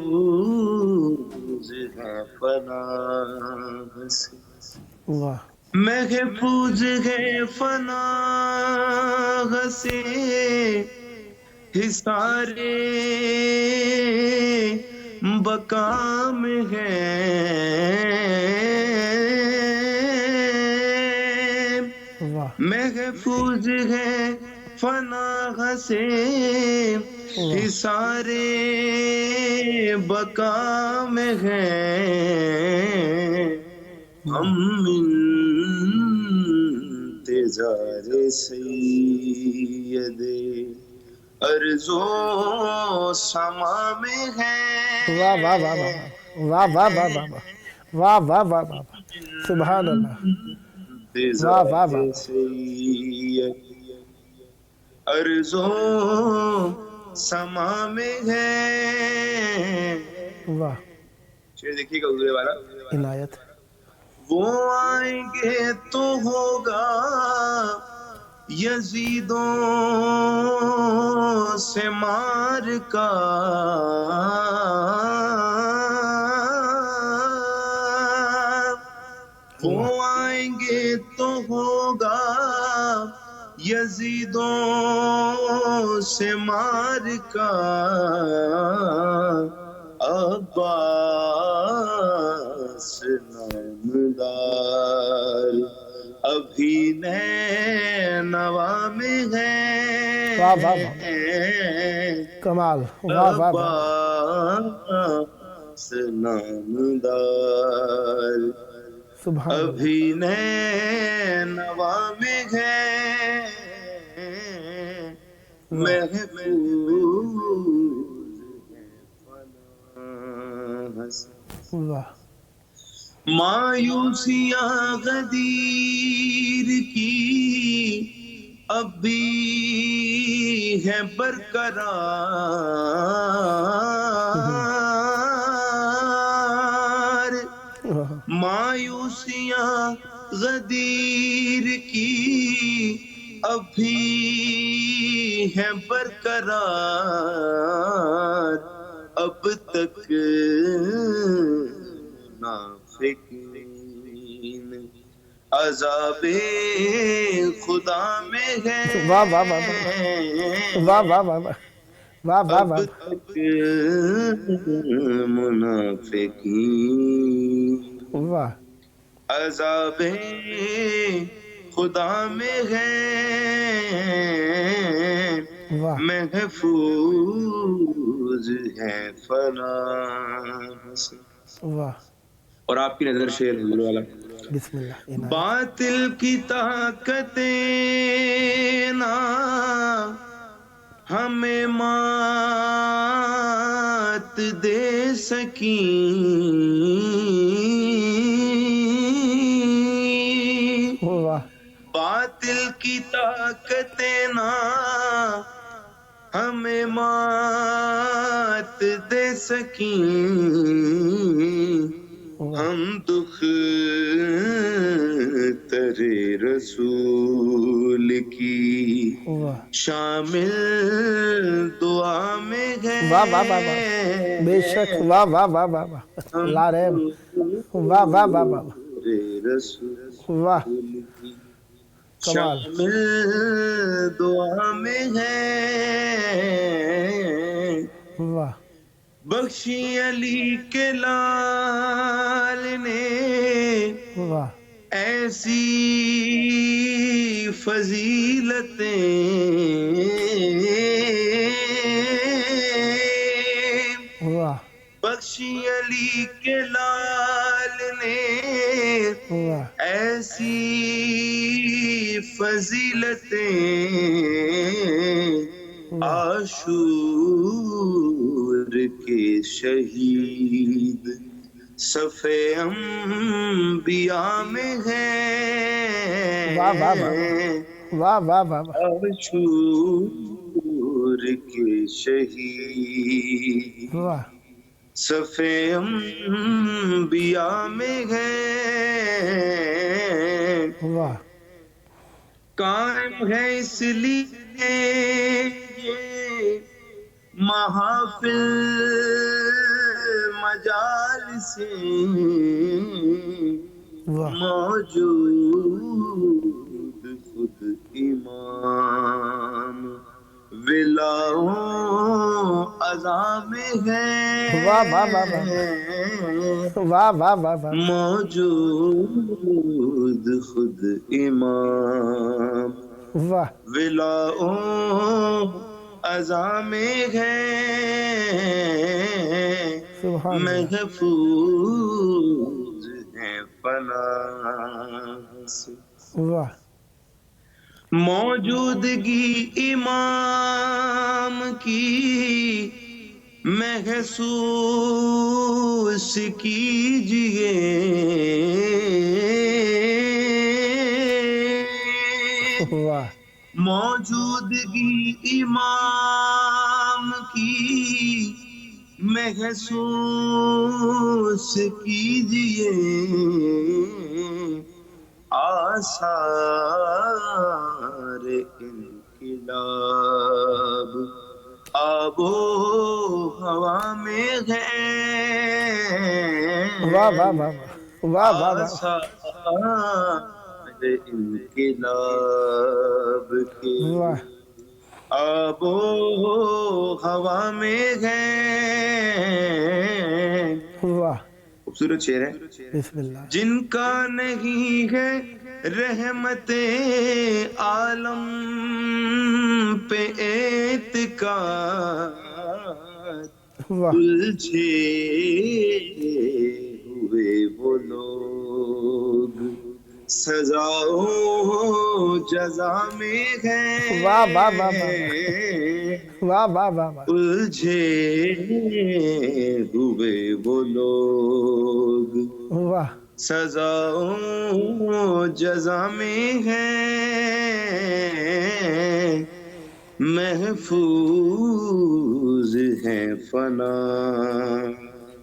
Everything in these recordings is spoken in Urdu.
محفوظ ہے پناہ سے، واہ محفوظ ہے پناہ سے، حصارِ بقا میں ہے، واہ محفوظ ہے پناہ سے، حصارِ بقا میں ہے، ہم انتظار سید ارض و سما میں ہے، واہ واہ واہ واہ واہ واہ واہ واہ واہ واہ واہ واہ، سبحان اللہ، واہ واہ انتظار واہ سید ارض و سما میں ہے. واہ، شعر دیکھیے گا اگلے والا. عنایت. وہ آئیں گے تو ہوگا یزیدوں سے مار کا، وہ آئیں گے تو ہوگا یزیدوں سے مار کا، عباس نامدار ابھی نینوا میں ہے، واہ واہ واہ، کمال، واہ واہ واہ، عباس نامدار سبحان اللہ، ابھی نینوا میں ہے، محفوظ ہے پناہ سے. واہ مایوسیاں غدیر کی اب بھی ہے برقرار، مایوسیاں غدیر کی اب بھی ہے برقرار، اب تک منافقین عذاب خدا میں ہے، واہ واہ واہ واہ واہ واہ واہ واہ واہ اب واہ، تک منافقین واہ عذاب خدا میں ہے، واہ، محفوظ ہے فلاح سے. واہ، اور آپ کی نظر شعر حضور والا. بسم اللہ، عنایت. باطل کی طاقتیں نہ ہمیں مات دے سکیں، واہ باطل کی طاقتیں نہ ہمیں مات دے سکیں، ہم دکھ ترے رسول کی واہ شامل دعا میں ہے، واہ واہ واہ واہ، بے شک، واہ واہ واہ واہ واہ، لا ریب، واہ واہ واہ واہ، رسول واہ کی کمال، شامل دعا میں ہے، واہ بخشی علی کے لال نے واہ ایسی فضیلتیں، واہ بخشی علی کے لال نے واہ ایسی فضیلتیں، عاشور کے شہید صف انبیاء میں ہے، واہ واہ واہ واہ واہ واہ واہ، عاشور کے شہید واہ صف انبیاء میں ہے، واہ قائم ہے اس لیے یہ محافل مجالس واہ موجود خود امام ولاؤں عظام ہے واہ واہ واہ واہ واہ واہ واہ موجود خود امام واہ ولاؤں عظام ہے سبحان اللہ محفوظ ہے فنا سے واہ موجودگی امام کی محسوس کیجئے واہ موجودگی امام کی محسوس کیجئے آثار انقلاب آب و ہوا میں ہے واہ واہ واہ واہ واہ واہ آثار انقلاب کے واہ آب و ہوا میں ہے واہ خوبصورت شعر ہے بسم اللہ جن کا نہیں ہے رحمت عالم پہ اعتقاد واہ الجھے ہوئے وہ لوگ سزاؤں جزا میں ہیں واہ واہ واہ واہ واہ واہ واہ الجھے ہوئے وہ لوگ واہ سزاؤں جزا میں ہیں محفوظ ہیں فنا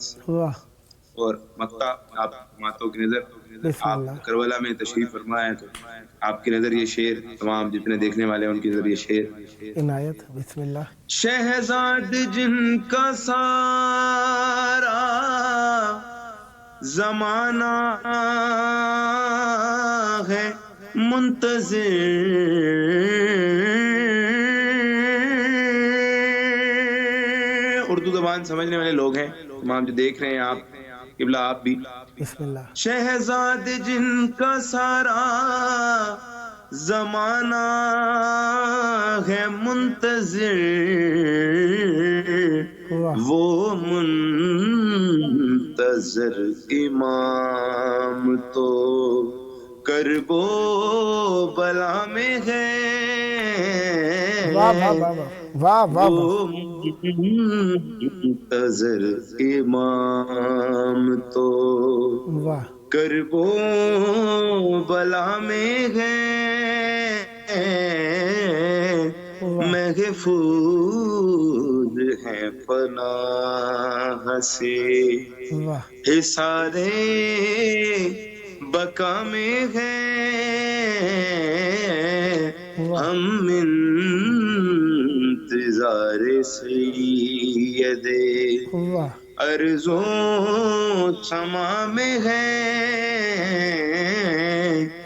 سے۔ واہ اور مکہ آپ ماتوں کی نظر بسم آپ اللہ کربلا میں تشریف فرما ہے تو آپ کی نظر یہ شعر تمام جتنے دیکھنے والے ہیں ان کی نظر یہ شعر عنایت بسم اللہ شہزاد جن کا سارا زمانہ ہے منتظر اردو زبان سمجھنے والے لوگ ہیں تمام جو دیکھ رہے ہیں آپ قبلہ آپ بھی بسم اللہ شہزاد جن کا سارا زمانہ ہے منتظر واہ وہ منتظر امام تو کرب و بلا میں ہے واہ واہ واہ واہ واہ وہ منتظر امام تو واہ کرب و بلا میں ہے محفوظ ہے پناہ سے واہ حصارے بقا میں ہے ہم انتظار سید واہ ارزوں سما میں ہے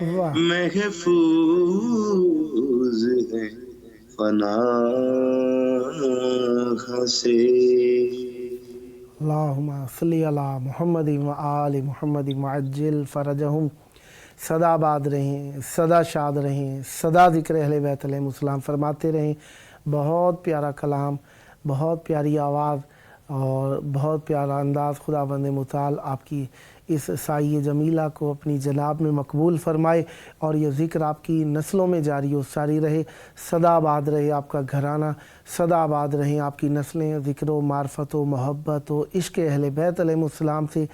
واہ محفوظ ہے پناہ سے اللہم صلی علی محمد و آل محمد معجل فرجہم سدا آباد رہیں سدا شاد رہیں سدا ذکر اہل بیت علیہ السلام فرماتے رہیں بہت پیارا کلام بہت پیاری آواز اور بہت پیارا انداز خداوند متعال آپ کی اس سائی جمیلہ کو اپنی جناب میں مقبول فرمائے اور یہ ذکر آپ کی نسلوں میں جاری و ساری رہے سدا آباد رہے آپ کا گھرانہ سدا آباد رہیں آپ کی نسلیں ذکر و معرفت و محبت و عشق اہل بیت علیہ السلام سے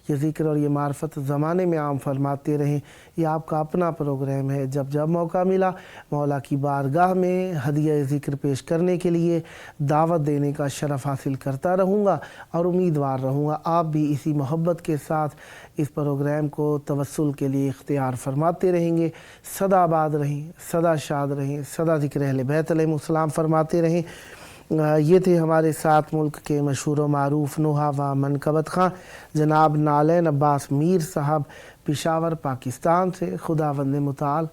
یہ ذکر اور یہ معرفت زمانے میں عام فرماتے رہیں یہ آپ کا اپنا پروگرام ہے جب جب موقع ملا مولا کی بارگاہ میں ہدیہ ذکر پیش کرنے کے لیے دعوت دینے کا شرف حاصل کرتا رہوں گا اور امیدوار رہوں گا آپ بھی اسی محبت کے ساتھ اس پروگرام کو توسل کے لیے اختیار فرماتے رہیں گے سدا آباد رہیں سدا شاد رہیں سدا ذکر اہل بیت علیہ السلام فرماتے رہیں یہ تھے ہمارے ساتھ ملک کے مشہور و معروف نوحہ و منقبت خاں جناب نالین عباس میر صاحب پشاور پاکستان سے۔ خداوند متعال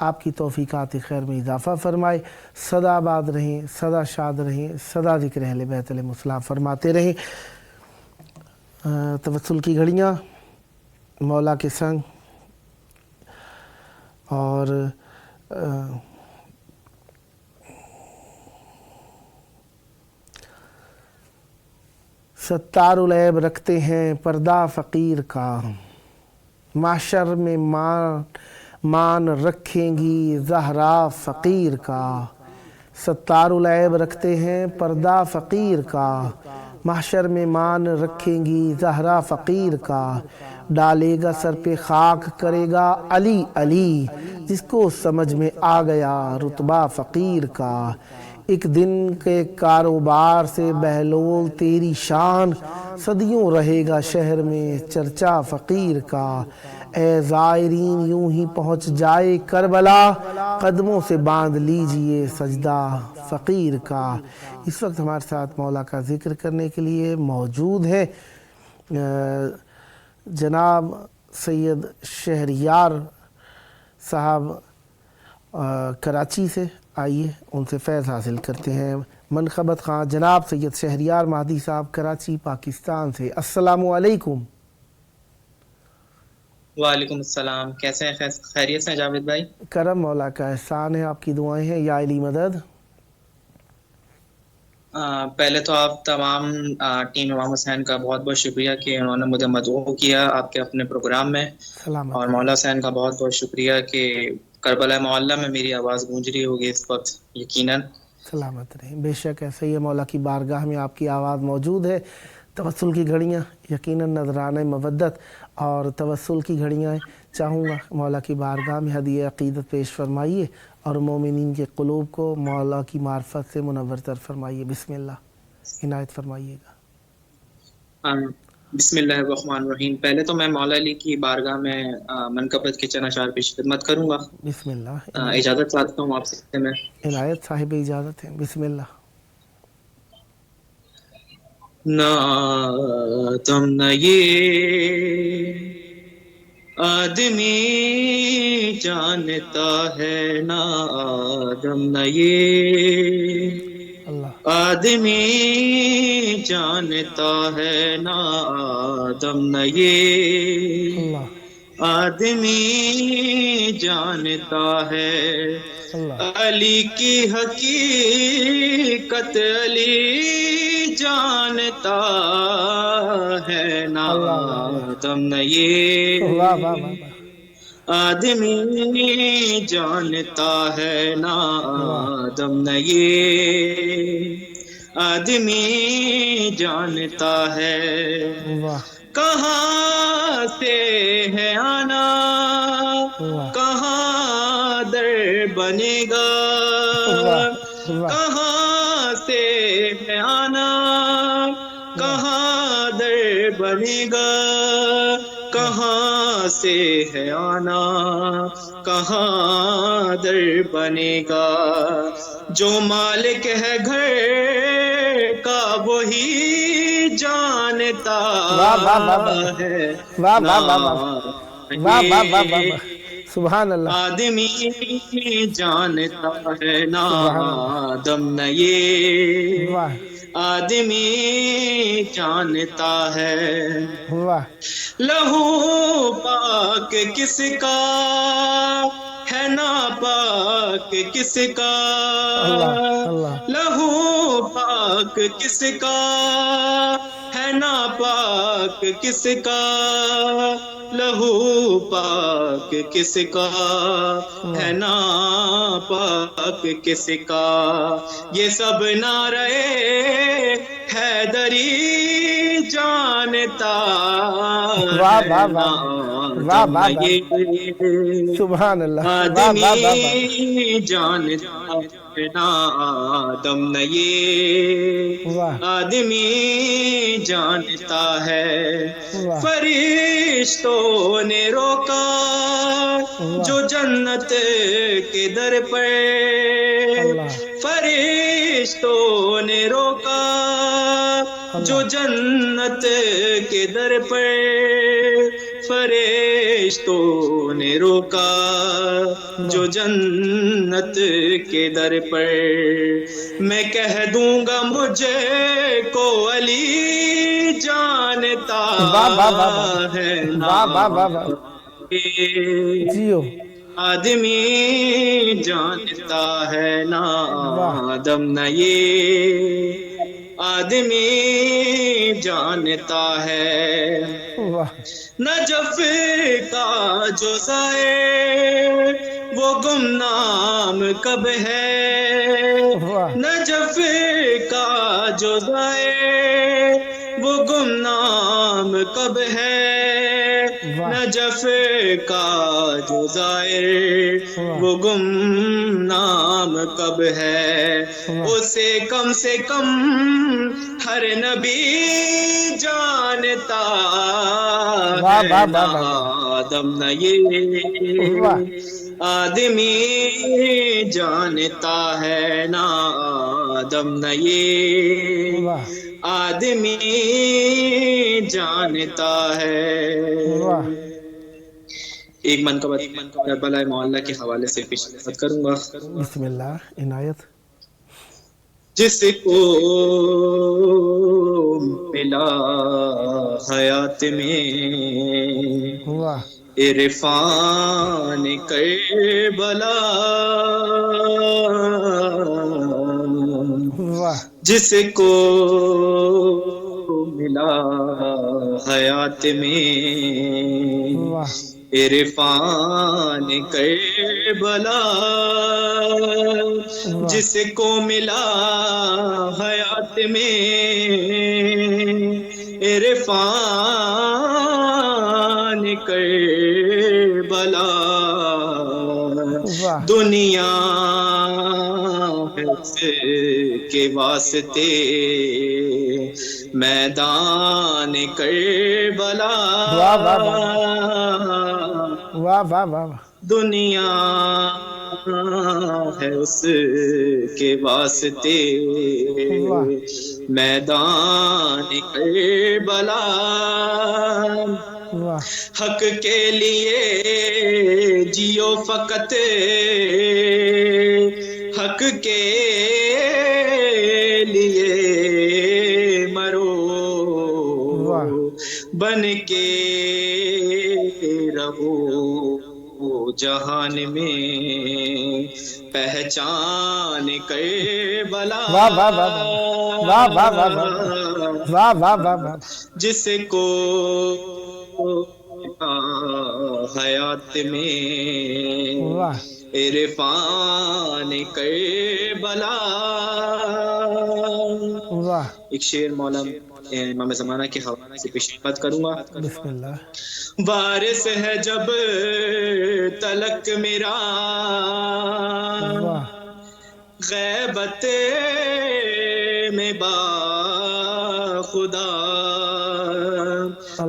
آپ کی توفیقات خیر میں اضافہ فرمائے، سدا آباد رہیں، سدا شاد رہیں، سدا ذکر اہل بیت علیہ السلام فرماتے رہیں۔ توسل کی گھڑیاں مولا کے سنگ اور ستار العیب رکھتے ہیں پردہ فقیر کا، محشر میں مان رکھیں گی زہرا فقیر کا۔ ستار العیب رکھتے ہیں پردہ فقیر کا، محشر میں مان رکھیں گی زہرا فقیر کا۔ ڈالے گا سر پہ خاک کرے گا علی علی، جس کو سمجھ میں آ گیا رتبہ فقیر کا۔ ایک دن کے کاروبار سے بہلول تیری شان، صدیوں رہے گا شہر میں چرچا فقیر کا۔ اے زائرین یوں ہی پہنچ جائے کربلا، قدموں سے باندھ لیجئے سجدہ فقیر کا۔ اس وقت ہمارے ساتھ مولا کا ذکر کرنے کے لیے موجود ہیں جناب سید شہریار صاحب کراچی سے۔ آئیے ان سے فیض حاصل کرتے ہیں۔ منقبت خاں جناب سید شہریار مہدی صاحب کراچی پاکستان سے۔ السلام علیکم۔ وعلیکم السلام، کیسے ہیں؟ خیریت سے ہیں جاوید بھائی؟ کرم مولا کا احسان ہے، آپ کی دعائیں ہیں یا علی مدد۔ پہلے تو آپ تمام ٹیم امام حسین کا بہت بہت شکریہ کہ انہوں نے مجھے مدعو کیا آپ کے اپنے پروگرام میں، سلامت اور مولا حسین کا بہت بہت شکریہ کہ کربلا معلیٰ میں میری آواز گونج رہی ہوگی اس وقت یقیناً۔ سلامت رہیں، بے شک ایسے ہی مولا کی بارگاہ میں آپ کی آواز موجود ہے۔ توسل کی گھڑیاں یقیناً نذرانہ مودت اور توسل کی گھڑیاں چاہوں گا مولا کی بارگاہ میں ہدیہ عقیدت پیش فرمائیے اور مومنین کے قلوب کو مولا کی معرفت سے منور تر فرمائیے۔ بسم اللہ عنایت فرمائیے گا۔ بسم اللہ الرحمن الرحیم۔ پہلے تو میں مولا علی کی بارگاہ میں منقبت کے چند اشعار پیش خدمت کروں گا۔ بسم اللہ۔ اجازت چاہتا ہوں آپ سے میں۔ عنایت صاحب اجازت ہے، بسم اللہ۔ نہ آدم نہ یہ آدمی جانتا ہے، نہ آدم نہ یہ آدمی جانتا ہے، نہ آدم نہ یہ آدمی جانتا ہے۔ علی کی حقیقت علی جانتا ہے، نہ آدم نہ یہ آدمی جانتا ہے، نہ آدم نہ یہ آدمی جانتا ہے۔ کہاں سے ہے آنا، کہاں در بنے گا، کہاں سے ہے آنا، کہاں در بنے گا، کہاں سے ہے آنا، کہاں در بنے گا۔ جو مالک ہے گھر کا وہی جانتا ہے، سبحان اللہ۔ آدمی جانتا ہے، نہ آدم نہ یہ آدمی جانتا ہے۔ لہو پاک کس کا ہے، ناپاک کس کا، لہو پاک کس کا ہے، ناپاک کس کا، لہو پاک کس کا ہے، ناپاک کس کا۔ یہ سب نعرہ حیدری جانتا سبحان اللہ۔ آدمی جانتا ہے، نہ آدم نہ یہ آدمی جانتا ہے۔ فرشتوں نے روکا جو جنت کے در پر، فرشتوں نے روکا جو جنت کے در پر، فرشتوں نے روکا جو جنت کے در پر، میں کہہ دوں گا مجھے کو علی جانتا ہے نا، جیو آدمی جانتا ہے نا آدم نہ یہ آدمی جانتا ہے، نجف کا جو ضائع وہ گمنام کب ہے، نجف کا جو ضائع وہ گمنام کب ہے، نجف کا جو ضائع وہ گمنام کب ہے، اسے کم سے کم ہر نبی جانتا ہے نا آدم نہ یہ آدمی جانتا ہے نا آدم نہ یہ آدمی جانتا ہے۔ ایک منقبت کربلا معلیٰ کے حوالے سے پیش کروں گا۔ بسم اللہ، عنایت۔ جس کو ملا حیات میں عرفان کربلا، جس کو ملا حیات میں عرفان کربلا، جس کو ملا حیات میں عرفان کربلا، دنیا کے واسطے میدان کربلا، دنیا ہے اس کے واسطے میدان کربلا، حق کے لیے جیو فقط حق کے لیے مرو، بن کے رہو جہان میں پہچان کربلا، جس کو حیات میں عرفان کربلا۔ ایک شعر مولانا امام زمانہ کے حوالے سے پیش کروں گا۔ بسم اللہ۔ وارث ہے جب تلک میرا غیبت میں با خدا،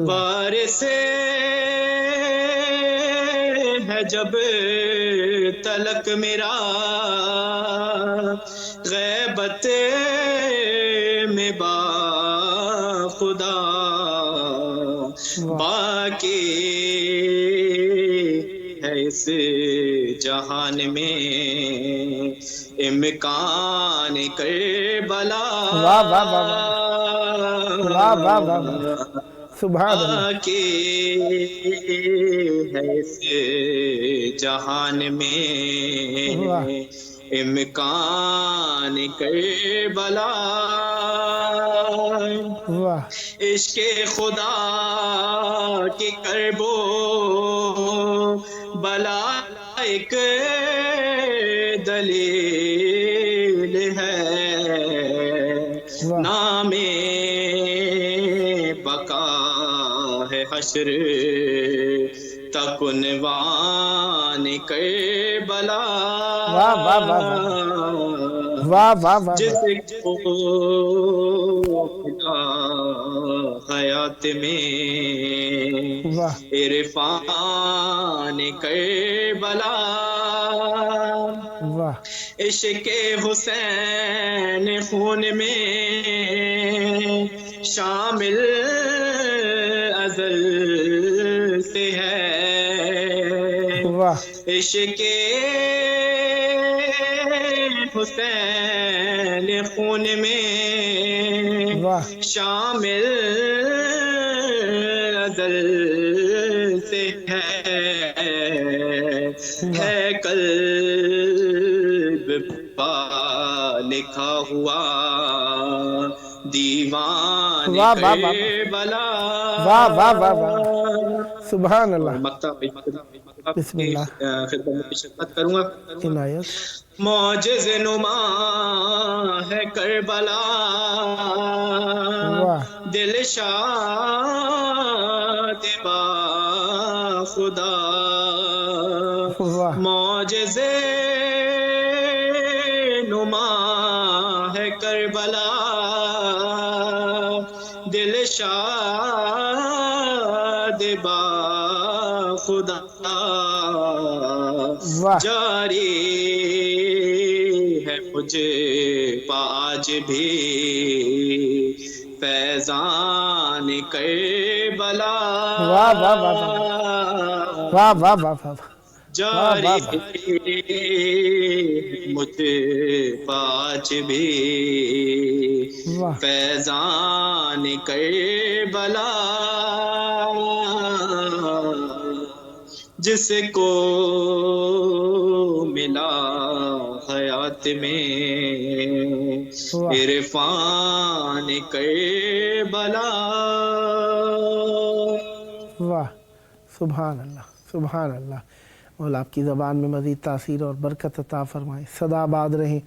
وارث ہے جب تلک میرا غیبت میں با خدا، باقی ہے اس جہان میں امکان کربلا، باقی ہے اس جہان میں امکان کربلا، عشق خدا کی کربو بلا ایک دلیل ہے، نام بقا ہے حشر تک عنوان کربلا، جس کو حیات میں عرفان کربلا، واہ عشق حسین خون میں شامل ازل سے ہے، واہ عشق حسین خون میں واہ شامل ازل سے ہے قلب پا لکھا ہوا دیوان واہ واہ واہ کربلا، واہ واہ واہ واہ سبحان اللہ. بسم کی اللہ. خدمت میں خدمت کروں گا. عنایت. معجز نما ہے کربلا، واہ دل شاد با خدا، واہ معجز نما ہے کربلا، دل شاد با خدا، واہ جاری ہے مجھے پاج بھی فیضان کربلا، واہ واہ واہ واہ واہ واہ واہ جاری مجھے پاج بھی واہ فیضان کربلا، جس کو ملا حیات میں عرفان کربلا. واہ سبحان اللہ سبحان اللہ. مولا آپ کی زبان میں مزید تاثیر اور برکت عطا فرمائیں. سدا آباد رہیں،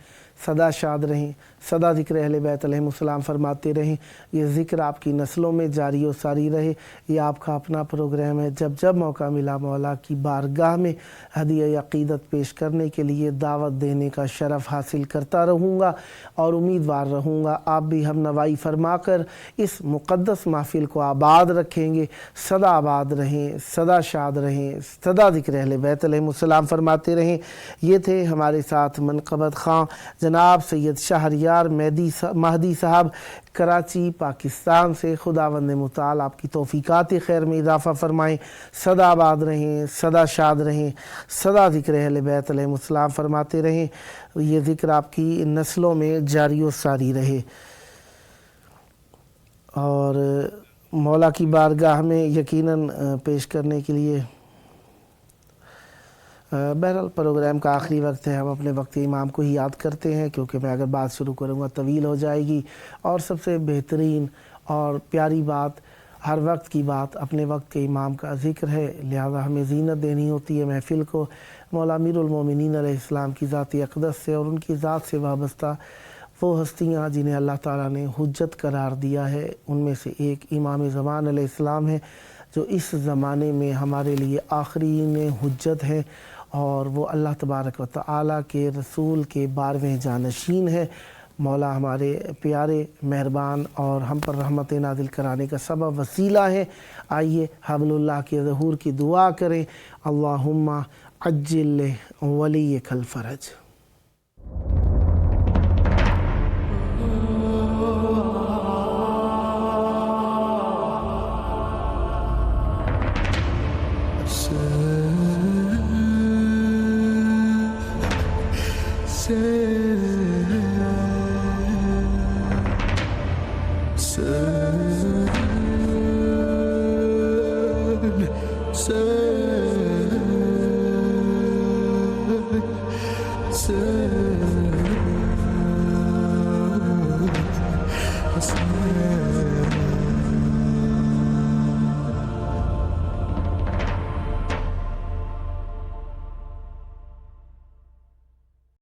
سدا شاد رہیں، سدا ذکر اہل بیت علیہم السلام فرماتے رہیں. یہ ذکر آپ کی نسلوں میں جاری و ساری رہے. یہ آپ کا اپنا پروگرام ہے. جب جب موقع ملا مولا کی بارگاہ میں ہدیہ عقیدت پیش کرنے کے لیے دعوت دینے کا شرف حاصل کرتا رہوں گا اور امیدوار رہوں گا آپ بھی ہم نوائی فرما کر اس مقدس محفل کو آباد رکھیں گے. سدا آباد رہیں، سدا شاد رہیں، سدا ذکر اہل بیت علیہم السلام فرماتے رہیں. یہ تھے ہمارے ساتھ منقبت خواں جناب سید شہریار مہدی صاحب کراچی پاکستان سے. خداوند متعال آپ کی توفیقات خیر میں اضافہ فرمائیں. سدا آباد رہیں، سدا شاد رہیں، سدا ذکر اہل بیت علیہم السلام فرماتے رہیں. یہ ذکر آپ کی نسلوں میں جاری و ساری رہے. اور مولا کی بارگاہ میں یقیناً پیش کرنے کے لیے بہرحال پروگرام کا آخری وقت ہے. ہم اپنے وقت امام کو ہی یاد کرتے ہیں کیونکہ میں اگر بات شروع کروں گا طویل ہو جائے گی. اور سب سے بہترین اور پیاری بات، ہر وقت کی بات اپنے وقت کے امام کا ذکر ہے، لہذا ہمیں زینت دینی ہوتی ہے محفل کو مولا امیر المومنین علیہ السلام کی ذات اقدس سے اور ان کی ذات سے وابستہ وہ ہستیاں جنہیں اللہ تعالیٰ نے حجت قرار دیا ہے. ان میں سے ایک امام زمان علیہ السلام ہے جو اس زمانے میں ہمارے لیے آخرین حجت ہیں اور وہ اللہ تبارک و تعالیٰ کے رسول کے 12ویں جانشین ہے. مولا ہمارے پیارے مہربان اور ہم پر رحمت نازل کرانے کا سبب وسیلہ ہے. آئیے حبل اللہ کے ظہور کی دعا کریں. اللہم عجل ولیک الفرج. Say